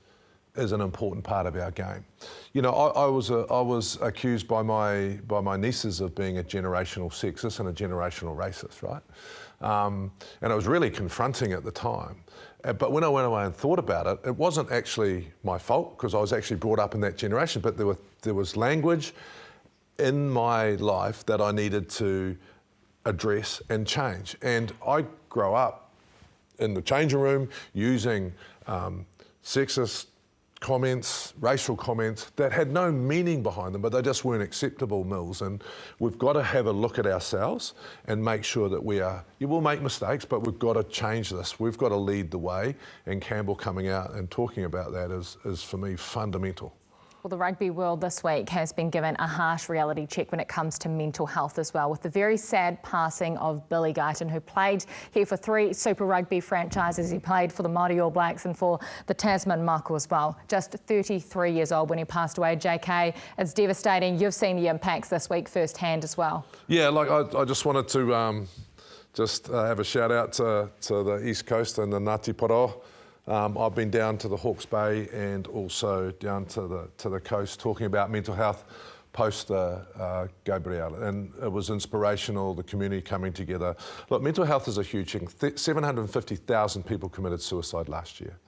an important part of our game. I was accused by my nieces of being a generational sexist and a generational racist, right? And it was really confronting at the time. But when I went away and thought about it, it wasn't actually my fault, because I was actually brought up in that generation, but there was language in my life that I needed to address and change. And I grew up in the changing room using sexist comments, racial comments that had no meaning behind them, but they just weren't acceptable, Mills. And we've got to have a look at ourselves and make sure that you will make mistakes, but we've got to change this. We've got to lead the way, and Campbell coming out and talking about that is for me, fundamental. Well, the rugby world this week has been given a harsh reality check when it comes to mental health as well, with the very sad passing of Billy Guyton, who played here for 3 Super Rugby franchises. He played for the Māori All Blacks and for the Tasman Mako as well. Just 33 years old when he passed away. JK, it's devastating. You've seen the impacts this week firsthand as well. Yeah, I just wanted to have a shout out to the East Coast and the Ngāti Porou. I've been down to the Hawke's Bay and also down to the coast talking about mental health post Gabriel, and it was inspirational, the community coming together. Look, mental health is a huge thing. 750,000 people committed suicide last year.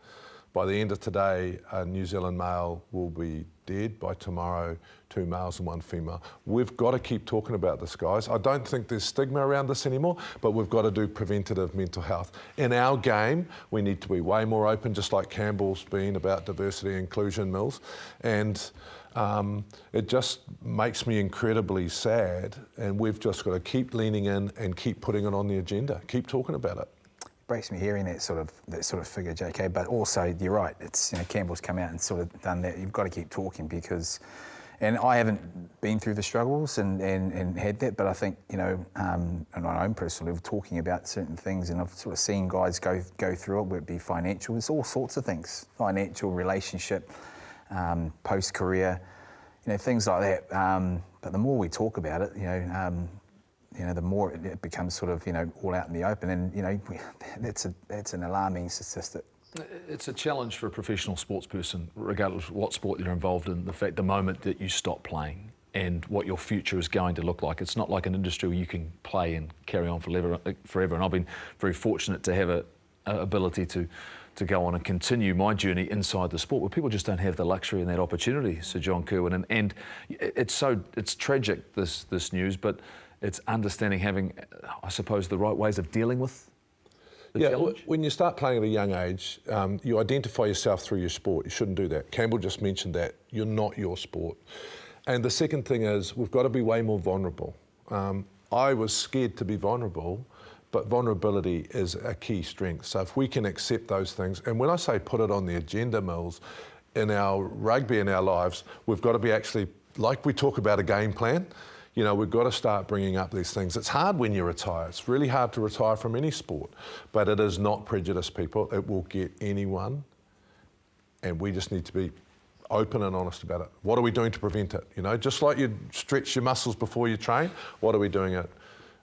By the end of today, a New Zealand male will be dead. By tomorrow, 2 males and 1 female. We've got to keep talking about this, guys. I don't think there's stigma around this anymore, but we've got to do preventative mental health. In our game, we need to be way more open, just like Campbell's been about diversity and inclusion, Mills. And it just makes me incredibly sad, and we've just got to keep leaning in and keep putting it on the agenda, keep talking about it. Breaks me hearing that sort of figure, JK. But also, you're right. It's Campbell's come out and sort of done that. You've got to keep talking because, and I haven't been through the struggles and had that, but I think on my own personal level, talking about certain things, and I've sort of seen guys go through it, whether it be financial, there's all sorts of things, financial, relationship, post career, things like that. But the more we talk about it, the more it becomes sort of, all out in the open, and that's an alarming statistic. It's a challenge for a professional sports person, regardless of what sport you're involved in. The moment that you stop playing and what your future is going to look like. It's not like an industry where you can play and carry on forever. And I've been very fortunate to have an ability to go on and continue my journey inside the sport, where people just don't have the luxury and that opportunity, Sir John Kirwan. And it's tragic, this news, but it's understanding, having, I suppose, the right ways of dealing with the challenge. When you start playing at a young age, you identify yourself through your sport. You shouldn't do that. Campbell just mentioned that. You're not your sport. And the second thing is, we've got to be way more vulnerable. I was scared to be vulnerable, but vulnerability is a key strength. So if we can accept those things, and when I say put it on the agenda, Mills, in our rugby, in our lives, we've got to be actually, like we talk about a game plan, we've got to start bringing up these things. It's hard when you retire. It's really hard to retire from any sport, but it is not prejudice, people. It will get anyone, and we just need to be open and honest about it. What are we doing to prevent it? Just like you stretch your muscles before you train, what are we doing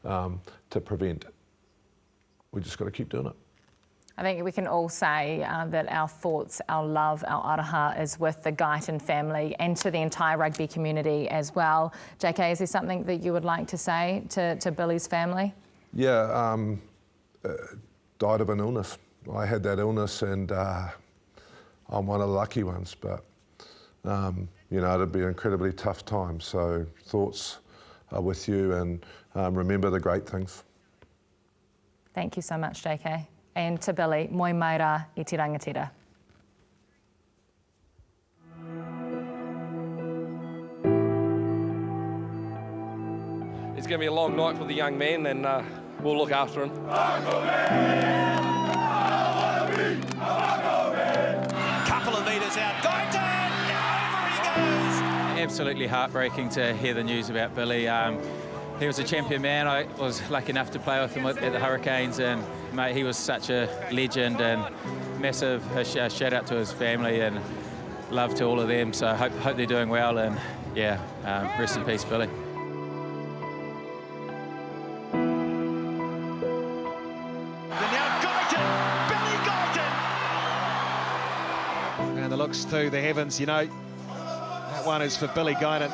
to prevent it? We just got to keep doing it. I think we can all say that our thoughts, our love, our araha is with the Guyton family and to the entire rugby community as well. JK, is there something that you would like to say to Billy's family? Yeah, died of an illness. I had that illness, and I'm one of the lucky ones, but it'd be an incredibly tough time. So thoughts are with you, and remember the great things. Thank you so much, JK. And to Billy, moi mai rā I te rangatira. It's going to be a long night for the young man, and we'll look after him. Couple of metres out, Guyton, over he goes. Absolutely heartbreaking to hear the news about Billy. He was a champion man. I was lucky enough to play with him at the Hurricanes, and mate, he was such a legend, and massive shout out to his family and love to all of them. So hope they're doing well, and rest in peace, Billy. And the looks to the heavens, that one is for Billy Guyton.